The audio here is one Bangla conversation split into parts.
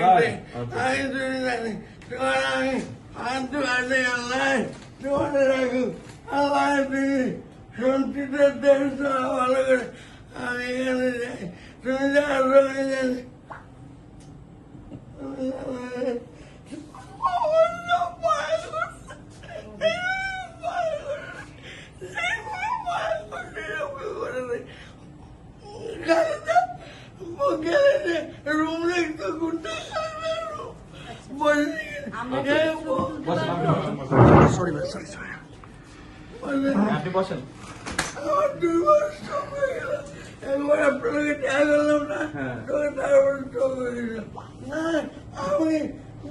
করতে আমি তুমি জানি তোমার আমি হাত আনে আল্লাহ তোমার রাখো আল্লাহ তুমি শান্তিতে দেখছো ভালো করে আমি এখানে যাই তুমি যার সঙ্গে জানি রুম দেখতে ঘুরতে আপনি বসেন। আমার 2 মাস স্ট্রোক হয়ে গেল একবার আপনাকে টাকা গেলাম না তোকে তারপর স্ট্রোক হয়ে গেল আমি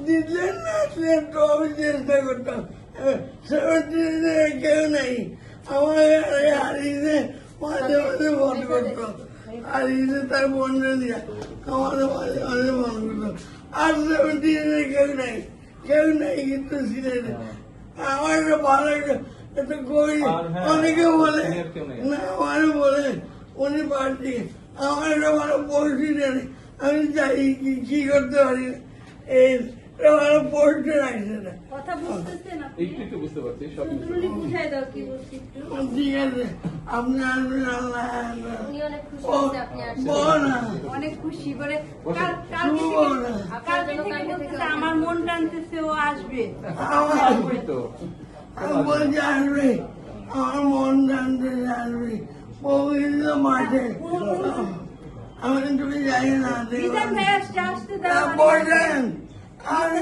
দিলেন না আসলেন তো আমি চেষ্টা করতাম 17 কেউ নেই আমাকে হারিয়েছে মাঝে মাঝে ফোন করতাম হারিয়েছে তার বন্ধু দিয়ে আমাদের মাঝে মাঝে ফোন করতাম আর 17 কেউ নেই কিন্তু সিলেটে আমার একটা ভালো একটা করি অনেকে বলে না আমার বলে উনি পার্টি আমার একটা ভালো পরিস্থিতি নেই আমি চাই কি করতে পারি এই ভালো পোস্টে রাখছে না কথা বুঝতেছেন আপনি? একটু বুঝতে পারছি সব শুধু বুঝাই দাও কি বলছি একটু। ঠিক আছে আপনি আসবেন আল্লাহ উনি অনেক খুশি হয়েছে আপনি আসছেন। বল না অনেক খুশি করে কালকে কালকে থেকে আমার মন টানতেছে ও আসবে। আসবই তো। আমি বলছি আসবে আমার মন জানতে আসবে পবিত্র মাঠে আমি তুমি যাই না বিধান ভাই আসতে দাও। বলেন আমি